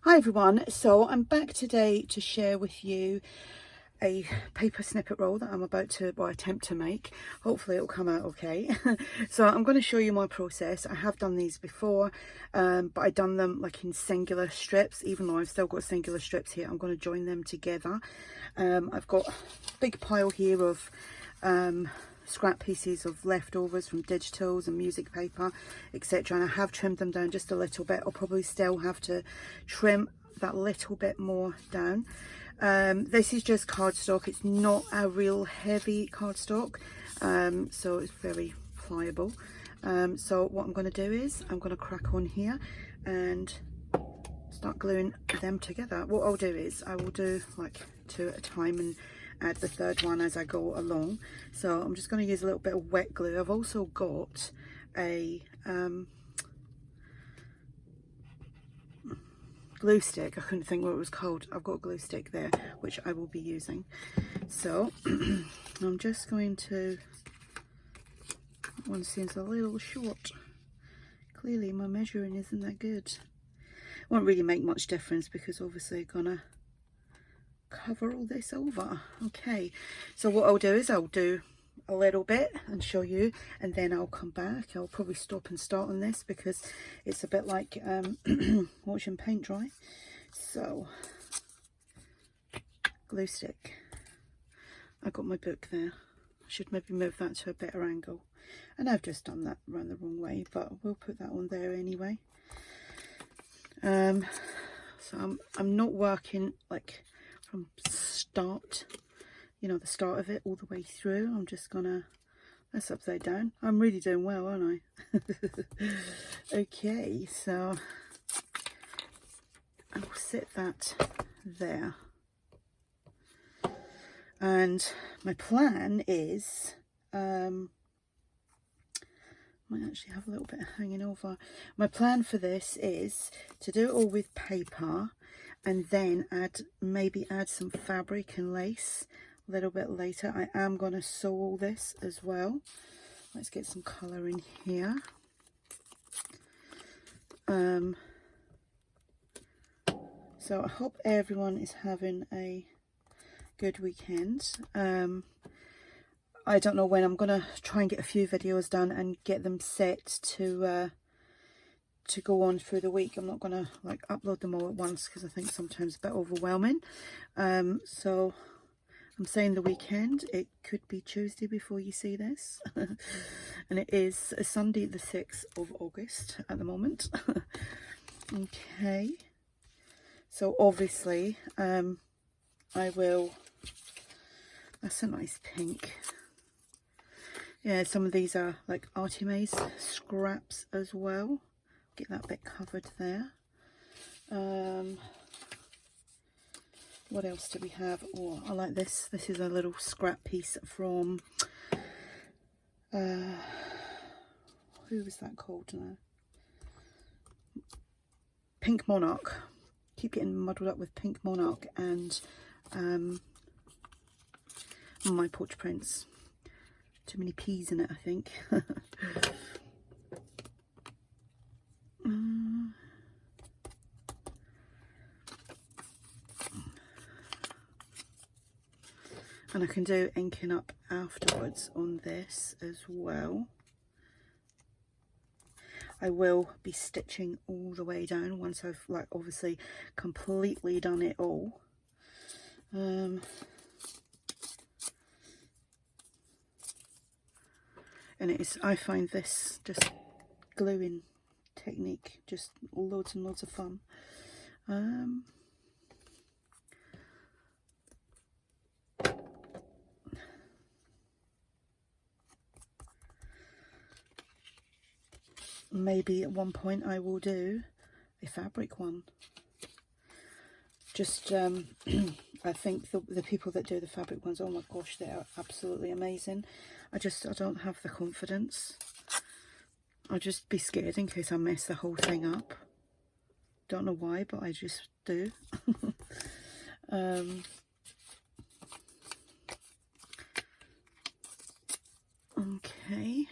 Hi everyone, so I'm back today to share with you a paper snippet roll that I'm about to, attempt to make. Hopefully it'll come out okay. So I'm going to show you my process. I have done these before, but I've done them like in singular strips. Even though I've still got singular strips here, I'm going to join them together. I've got a big pile here of scrap pieces of leftovers from digitals and music paper, etc., and I have trimmed them down just a little bit. I'll probably still have to trim that little bit more down. This is just cardstock. It's not a real heavy cardstock, so it's very pliable. So what I'm going to do is I'm going to crack on here and start gluing them together. What I'll do is I will do like 2 at a time and add the third one as I go along. So I'm just going to use a little bit of wet glue. I've also got a glue stick. I couldn't think what it was called. I've got a glue stick there which I will be using. So I'm just going to, that one seems a little short. Clearly my measuring isn't that good. Won't really make much difference because obviously I'm gonna cover all this over. Okay, so what I'll do is I'll do a little bit and show you, and then I'll come back. I'll probably stop and start on this because it's a bit like watching paint dry. So glue stick, I got my book there. I should maybe move that to a better angle, and I've just done that around the wrong way, but we'll put that on there anyway. So I'm not working like from start, you know, the start of it all the way through. I'm just gonna, that's upside down. I'm really doing well, aren't I? Okay, so I'll sit that there. And my plan is, might actually have a little bit hanging over. My plan for this is to do it all with paper and then maybe add some fabric and lace a little bit later. I am going to sew all this as well. Let's get some colour in here. So I hope everyone is having a good weekend. I don't know when. I'm gonna try and get a few videos done and get them set to go on through the week. I'm not gonna like upload them all at once because I think sometimes it's a bit overwhelming. So I'm saying the weekend. It could be Tuesday before you see this. And it is a Sunday the 6th of August at the moment. Okay, so obviously I will, that's a nice pink. Yeah, some of these are like ARTYmaze scraps as well. Get that bit covered there. What else do we have? Oh, I like this. This is a little scrap piece from, who was that called now? Pink Monarch. Keep getting muddled up with Pink Monarch and MyPorchPrints. Too many P's in it, I think. And I can do inking up afterwards on this as well. I will be stitching all the way down once I've like obviously completely done it all. And it is, I find this just gluing technique just loads and loads of fun. Maybe at one point I will do a fabric one. Just I think the people that do the fabric ones, oh my gosh, they are absolutely amazing. I don't have the confidence. I'll just be scared in case I mess the whole thing up. Don't know why, but I just do. Okay.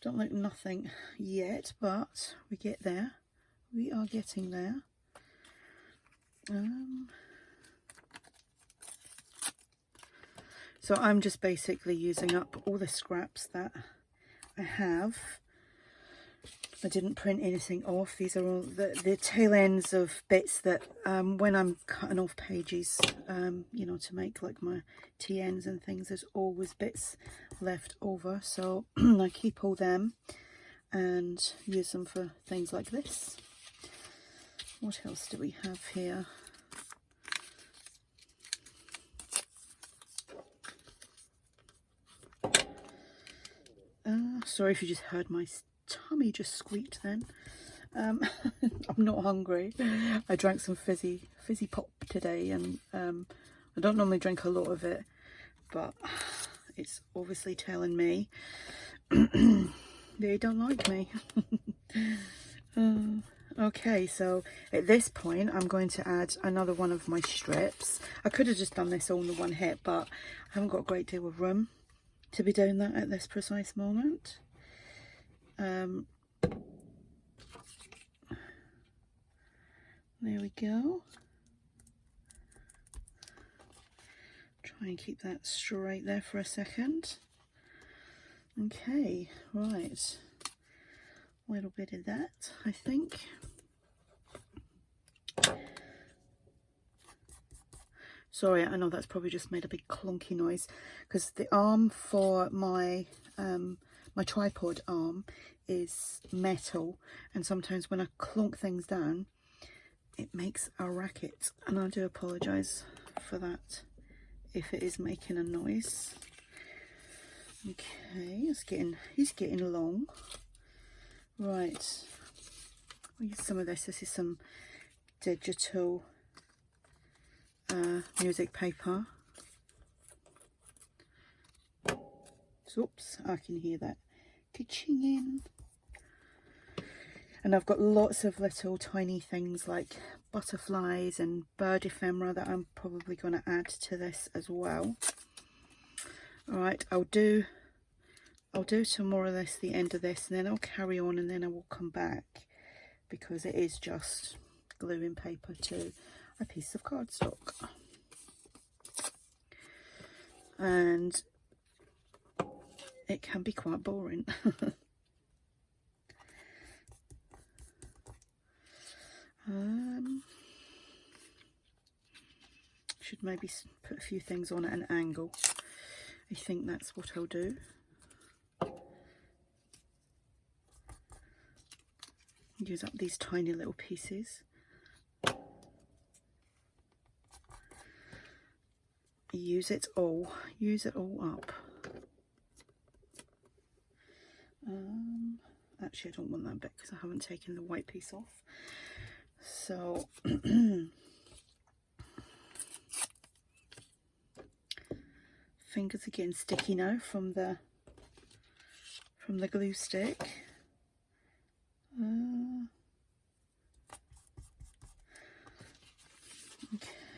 Don't look nothing yet, but we get there. We are getting there. So I'm just basically using up all the scraps that I have. I didn't print anything off. These are all the tail ends of bits that when I'm cutting off pages, you know, to make like my TNs and things, there's always bits left over. So I keep all them and use them for things like this. What else do we have here? Sorry if you just heard my tummy just squeaked then. I'm not hungry. I drank some fizzy pop today, and I don't normally drink a lot of it, but it's obviously telling me they don't like me. Okay, so at this point I'm going to add another one of my strips. I could have just done this all in the one hit, but I haven't got a great deal of room to be doing that at this precise moment. There we go. Try and keep that straight there for a second. Okay, right. A little bit of that, I think. Sorry, I know that's probably just made a big clunky noise because the arm for my my tripod arm is metal, and sometimes when I clunk things down it makes a racket, and I do apologise for that if it is making a noise. Okay, he's getting long. Right, I'll use some of this. This is some digital music paper. Oops, I can hear that ka-chinging. And I've got lots of little tiny things like butterflies and bird ephemera that I'm probably going to add to this as well. Alright, I'll do some more of this, the end of this, and then I'll carry on, and then I will come back because it is just gluing paper to a piece of cardstock. And it can be quite boring. Should maybe put a few things on at an angle. I think that's what I'll do. Use up these tiny little pieces. Use it all up. Actually, I don't want that bit because I haven't taken the white piece off. So fingers are getting sticky now from the glue stick.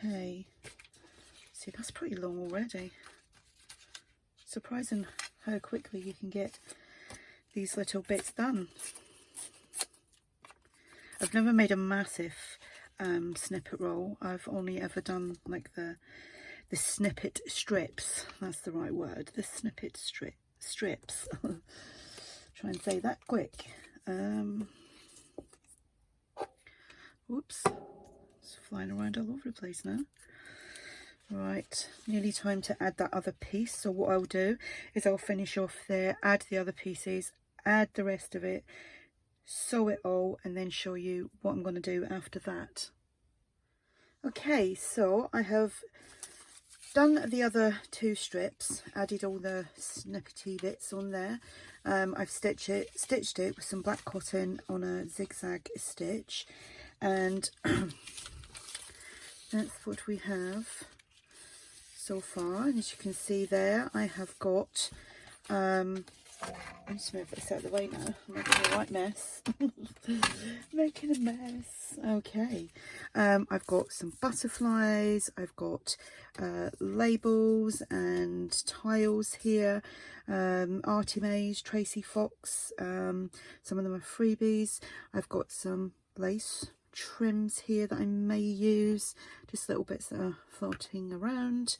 Okay, see, that's pretty long already. Surprising how quickly you can get these little bits done. I've never made a massive snippet roll. I've only ever done like the snippet strips. That's the right word. The snippet strips. Try and say that quick. Whoops, it's flying around all over the place now. Right, nearly time to add that other piece. So what I'll do is I'll finish off there, add the other pieces, add the rest of it, sew it all, and then show you what I'm going to do after that. Okay, so I have done the other two strips, added all the snippety bits on there. I've stitched it with some black cotton on a zigzag stitch, and that's what we have so far. And as you can see there, I have got I'm just move this out of the way now. I'm making a right mess. Making a mess. Okay. I've got some butterflies. I've got labels and tiles here. ARTYmaze, Tracie Fox. Some of them are freebies. I've got some lace trims here that I may use. Just little bits that are floating around.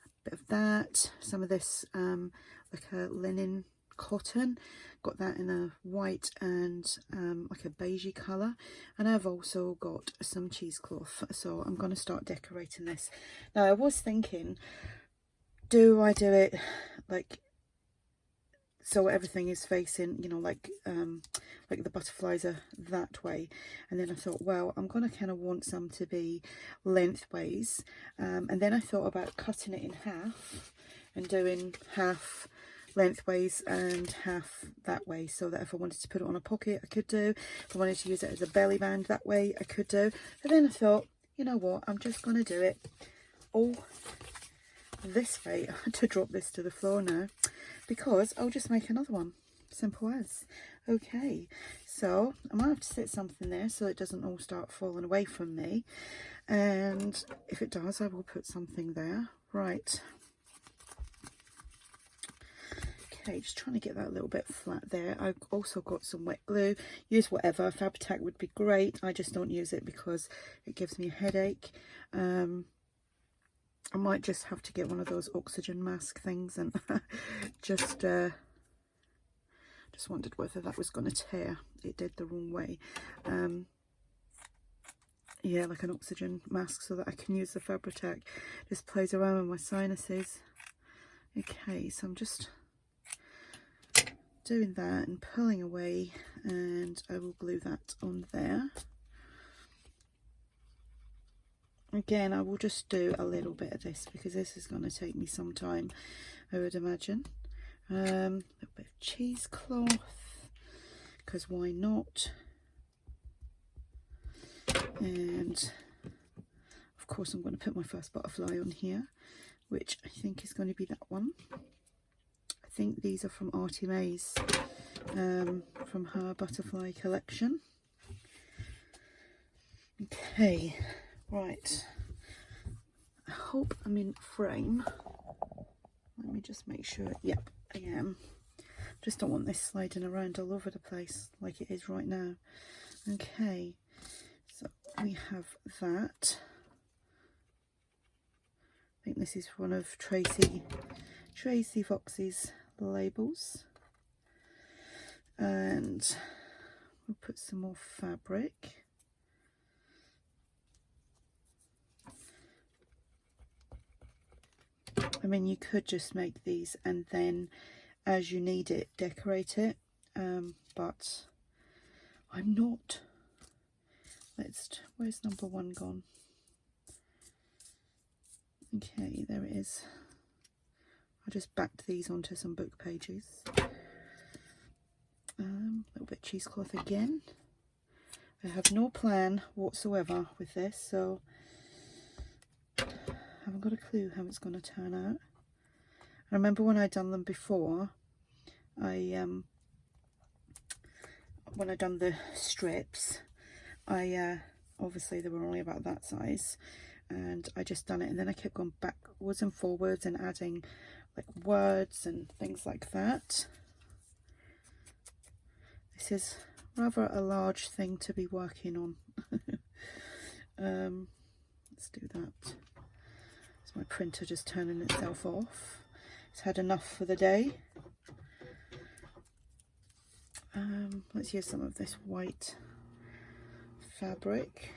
A bit of that. Some of this like a linen cotton, got that in a white and like a beigey colour, and I've also got some cheesecloth, so I'm going to start decorating this. Now I was thinking, do I do it like so everything is facing, you know, like the butterflies are that way, and then I thought, well, I'm going to kind of want some to be lengthways, and then I thought about cutting it in half and doing half lengthways and half that way, so that if I wanted to put it on a pocket I could do, if I wanted to use it as a belly band that way I could do. But then I thought, you know what, I'm just going to do it all this way. I had to drop this to the floor now because I'll just make another one, simple as. Okay, so I might have to sit something there so it doesn't all start falling away from me, and if it does I will put something there. Right, okay, just trying to get that a little bit flat there. I've also got some wet glue. Use whatever, Fabri-Tac would be great. I just don't use it because it gives me a headache. I might just have to get one of those oxygen mask things and just wondered whether that was going to tear. It did the wrong way. Yeah, like an oxygen mask so that I can use the Fabri-Tac. Just plays around with my sinuses. Okay, so I'm just doing that and pulling away, and I will glue that on there. Again, I will just do a little bit of this because this is going to take me some time, I would imagine. A little bit of cheesecloth, because why not? And of course I'm going to put my first butterfly on here, which I think is going to be that one. I think these are from ARTYmaze, from her butterfly collection. Okay, right. I hope I'm in frame. Let me just make sure. Yep, I am. Just don't want this sliding around all over the place like it is right now. Okay, so we have that. I think this is one of Tracie Fox's labels, and we'll put some more fabric. I mean, you could just make these and then as you need it decorate it, but I'm not. Where's number one gone? Okay, there it is. I just backed these onto some book pages. A little bit of cheesecloth again. I have no plan whatsoever with this, so I haven't got a clue how it's going to turn out. I remember when I'd done them before, when I done the strips, obviously they were only about that size, and I just done it, and then I kept going backwards and forwards and adding like words and things like that. This is rather a large thing to be working on. Let's do that. It's my printer just turning itself off. It's had enough for the day. Let's use some of this white fabric.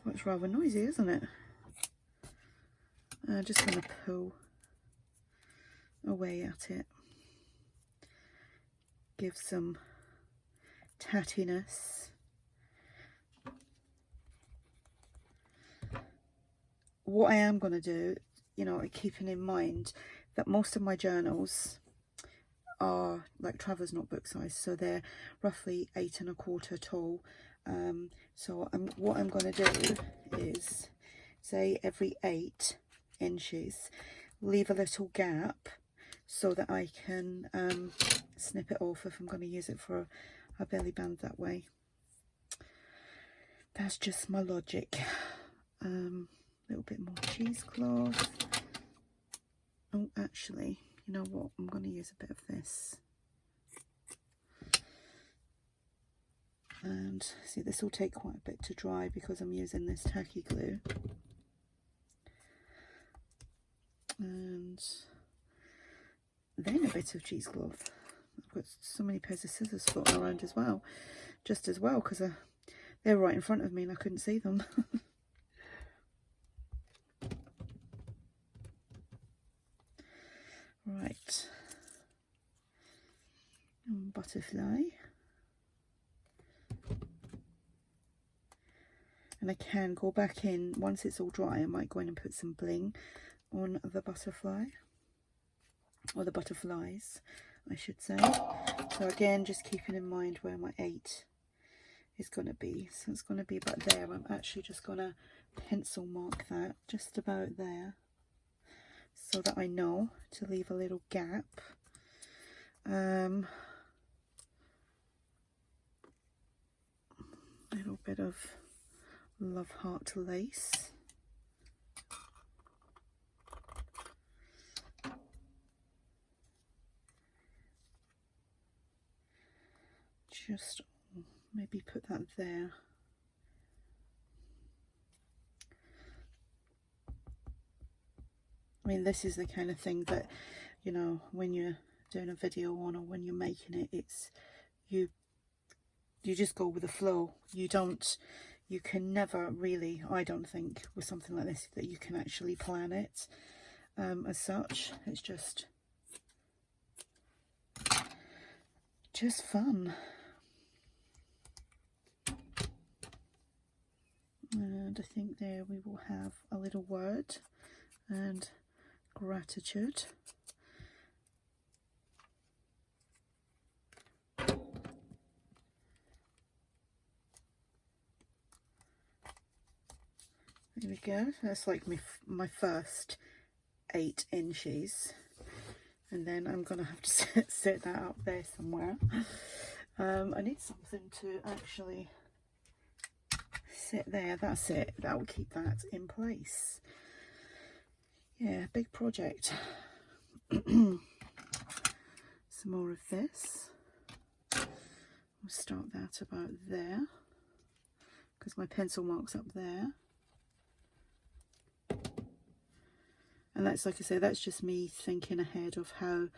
Oh, it's rather noisy, isn't it? Just going to pull away at it. Give some tattiness. What I am going to do, you know, keeping in mind that most of my journals are like traveller's notebook size, so they're roughly 8 1/4 tall. So what I'm going to do is, say every 8 inches, leave a little gap so that I can snip it off if I'm going to use it for a belly band that way. That's just my logic. A little bit more cheesecloth. Oh, actually, you know what? I'm going to use a bit of this. And see, this will take quite a bit to dry because I'm using this tacky glue. And then a bit of cheesecloth. I've got so many pairs of scissors floating around as well, because they're right in front of me and I couldn't see them. Right, and butterfly, and I can go back in once it's all dry. I might go in and put some bling on the butterfly, or the butterflies I should say. So again, just keeping in mind where my 8 is going to be. So it's going to be about there. I'm actually just going to pencil mark that just about there, so that I know to leave a little gap. Little bit of love heart lace. Just maybe put that there. I mean, this is the kind of thing that, you know, when you're doing a video on, or when you're making it, it's you just go with the flow. You can never really, I don't think, with something like this, that you can actually plan it as such. It's just fun. And I think there we will have a little word and gratitude. There we go. That's like my first 8 inches, and then I'm gonna have to set that up there somewhere. I need something to actually sit there. That's it. That will keep that in place. Yeah, big project. Some more of this. We'll start that about there, because my pencil mark's up there. And that's, like I say, that's just me thinking ahead of how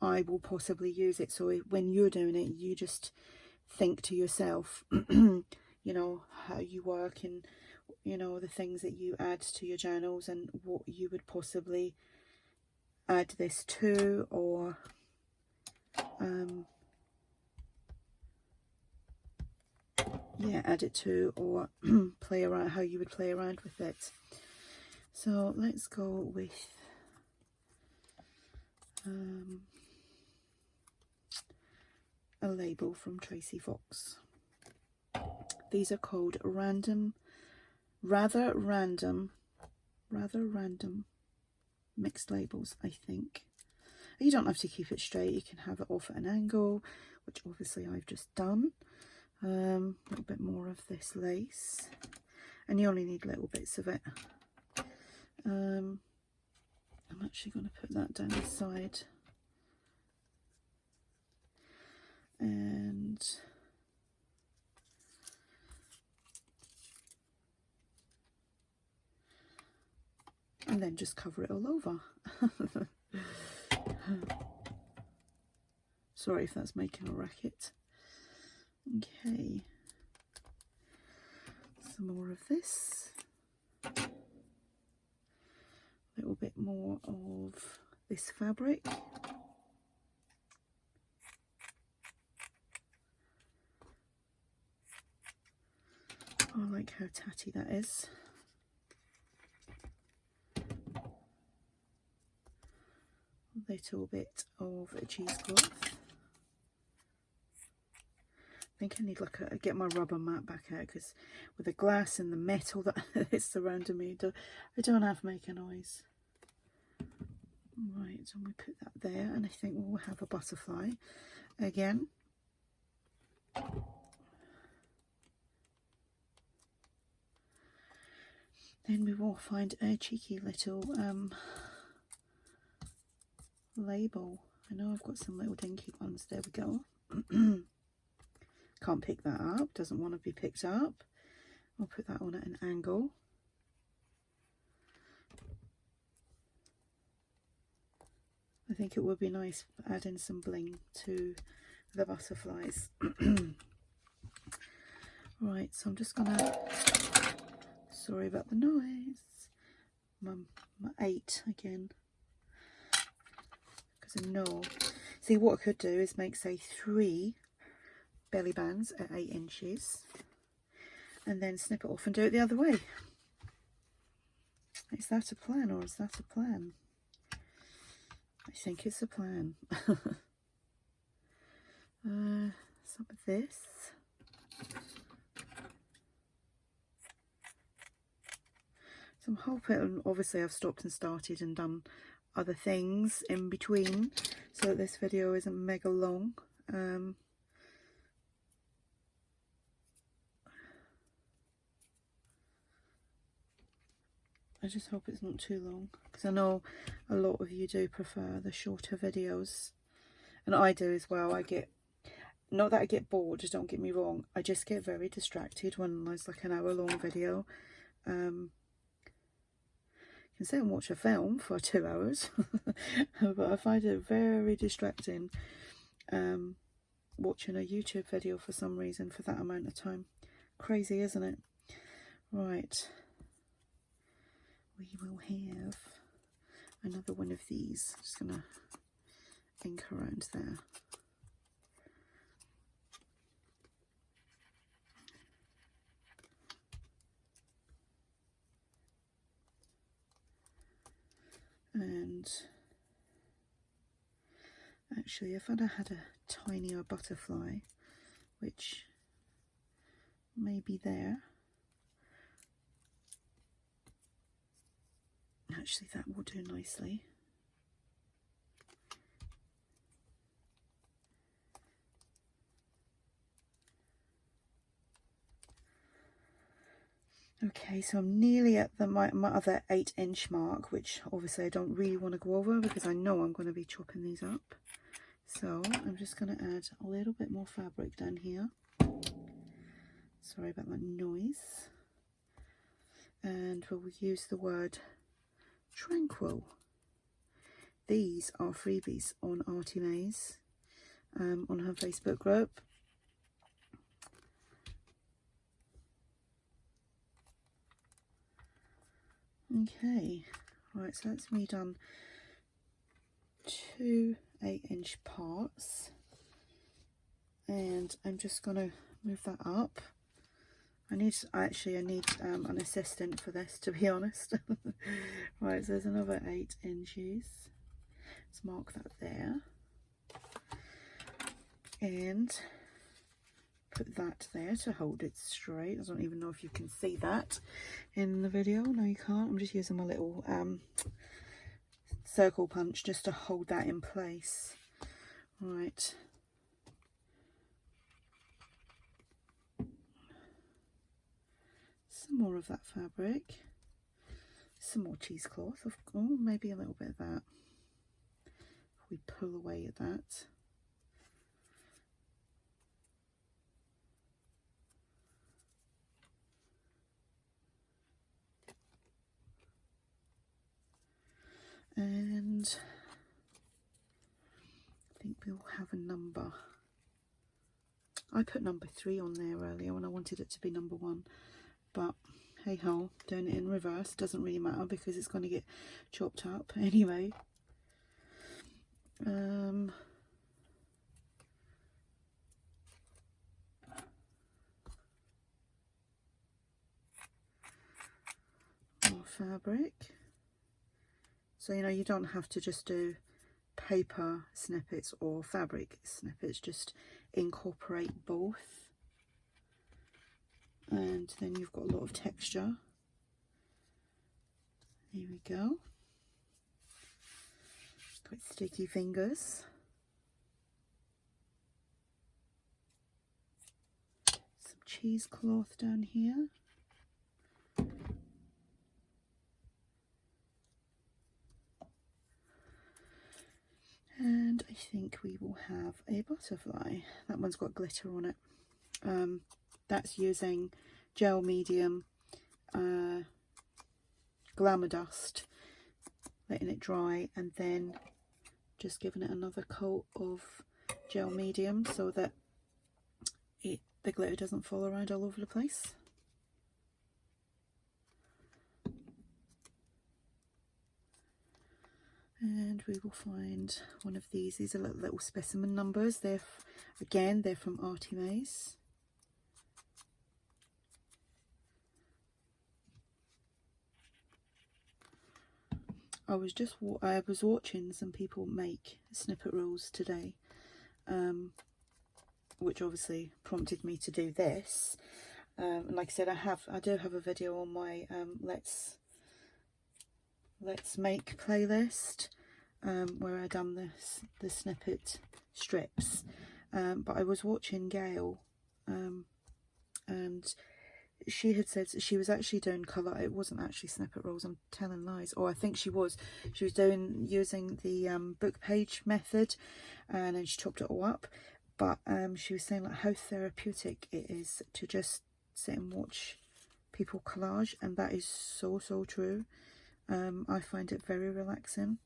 I will possibly use it. So when you're doing it, you just think to yourself, you know, how you work, and, you know, the things that you add to your journals, and what you would possibly add this to, or yeah, add it to, or play around, how you would play around with it. So let's go with a label from Tracie Fox. These are called rather random mixed labels, I think. You don't have to keep it straight, you can have it off at an angle, which obviously I've just done. A little bit more of this lace, and you only need little bits of it. I'm actually going to put that down the side, and then just cover it all over. Sorry if that's making a racket. Okay, some more of this. A little bit more of this fabric. I like how tatty that is. A little bit of a cheesecloth. I think I need like get my rubber mat back out, because with the glass and the metal that is surrounding me, I don't have to make a noise. Right, and we put that there, and I think we'll have a butterfly again. Then we will find a cheeky little label. I know I've got some little dinky ones. There we go. Can't pick that up, doesn't want to be picked up. I'll put that on at an angle. I think it would be nice adding some bling to the butterflies. Right, so I'm just gonna, sorry about the noise, my 8 again, because I know, see what I could do is make, say, 3 belly bands at 8 inches and then snip it off and do it the other way. Is that a plan, or is that a plan? I think it's a plan. Some of this. So I'm hoping, obviously I've stopped and started and done other things in between, so that this video isn't mega long. I just hope it's not too long, because I know a lot of you do prefer the shorter videos, and I do as well. I get, not that I get bored, just don't get me wrong, I just get very distracted when there's like an hour-long video. You can sit and watch a film for 2 hours, but I find it very distracting watching a YouTube video for some reason for that amount of time. Crazy, isn't it? Right. We will have another one of these. Just gonna ink around there. And actually, if I'd have had a tinier butterfly, which may be there, actually that will do nicely. Okay, so I'm nearly at my other 8-inch mark, which obviously I don't really want to go over because I know I'm going to be chopping these up. So I'm just going to add a little bit more fabric down here. Sorry about that noise. And we'll use the word tranquil. These are freebies on ARTYmaze, on her Facebook group. Okay, right, so that's me done 2 8-inch parts, and I'm just gonna move that up. I need an assistant for this, to be honest. Right, so there's another 8 inches. Let's mark that there, and put that there to hold it straight. I don't even know if you can see that in the video. No, you can't. I'm just using my little circle punch just to hold that in place. Right. Some more of that fabric. Some more cheesecloth. Oh, maybe a little bit of that. If we pull away at that. And I think we'll have a number. I put number 3 on there earlier when I wanted it to be number 1, but hey ho, doing it in reverse doesn't really matter because it's going to get chopped up anyway. More fabric. So, you know, you don't have to just do paper snippets or fabric snippets, just incorporate both. And then you've got a lot of texture. Here we go. Got sticky fingers. Some cheesecloth down here. And I think we will have a butterfly. That one's got glitter on it. That's using gel medium, glamour dust, letting it dry, and then just giving it another coat of gel medium so that the glitter doesn't fall around all over the place. And we will find one of these. These are little specimen numbers. They're from ARTYmaze. I was watching some people make snippet rolls today, which obviously prompted me to do this. And like I said, I do have a video on my Let's Make playlist, where I done the snippet strips. But I was watching Gail, and she had said she was actually doing colour. It wasn't actually snippet rolls, I'm telling lies. Or I think she was using the book page method, and then she chopped it all up. But she was saying like how therapeutic it is to just sit and watch people collage, and that is so true. I find it very relaxing.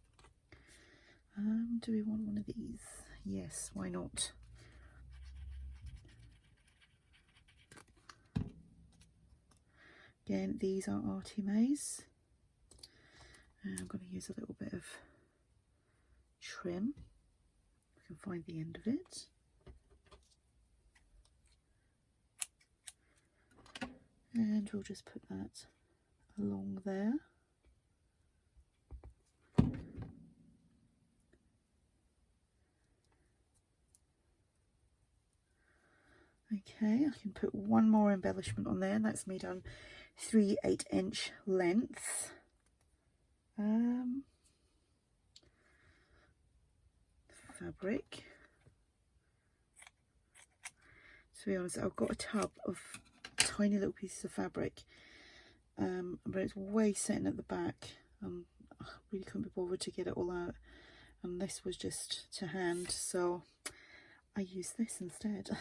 Do we want one of these? Yes, why not? Again, these are ARTYmaze. I'm going to use a little bit of trim. I can find the end of it. And we'll just put that along there. Okay, I can put one more embellishment on there, and that's made on 3 8-inch lengths. Fabric. To be honest, I've got a tub of tiny little pieces of fabric, but it's way sitting at the back. I really couldn't be bothered to get it all out, and this was just to hand, so I used this instead.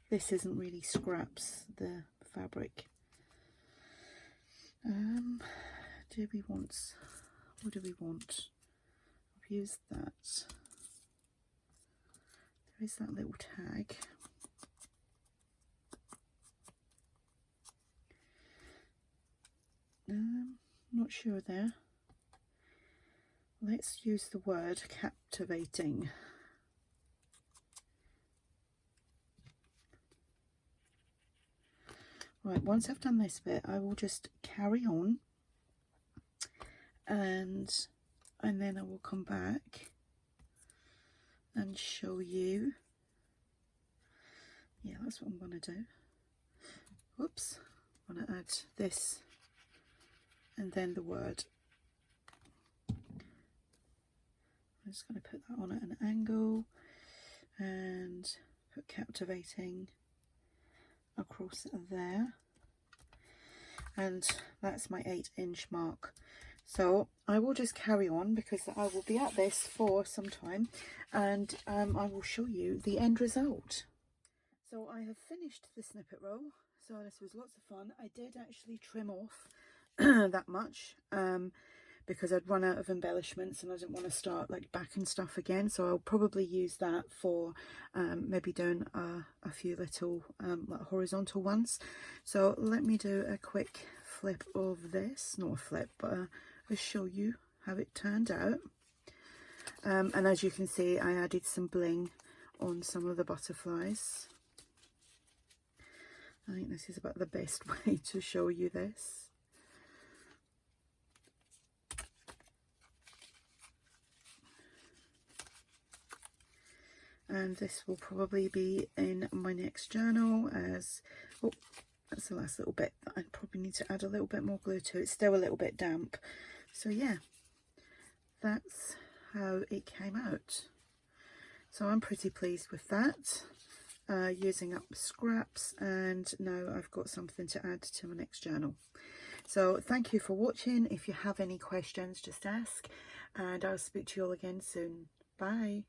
This isn't really scraps, the fabric. Do we want, what do we want? I've used that. There is that little tag. Not sure there. Let's use the word captivating. Right, once I've done this bit, I will just carry on, and then I will come back and show you. Yeah, that's what I'm going to do. Whoops, I'm going to add this and then the word. I'm just going to put that on at an angle and put captivating across there, and that's my 8-inch mark. So I will just carry on because I will be at this for some time, and I will show you the end result. So I have finished the snippet roll. So this was lots of fun. I did actually trim off that much because I'd run out of embellishments and I didn't want to start like back and stuff again, so I'll probably use that for maybe doing a few little like horizontal ones. So let me do a quick flip of this, not a flip, but I'll show you how it turned out. And as you can see, I added some bling on some of the butterflies. I think this is about the best way to show you this. And this will probably be in my next journal as, oh, that's the last little bit that I probably need to add a little bit more glue to. It's still a little bit damp. So yeah, that's how it came out. So I'm pretty pleased with that. Using up scraps, and now I've got something to add to my next journal. So thank you for watching. If you have any questions, just ask, and I'll speak to you all again soon. Bye.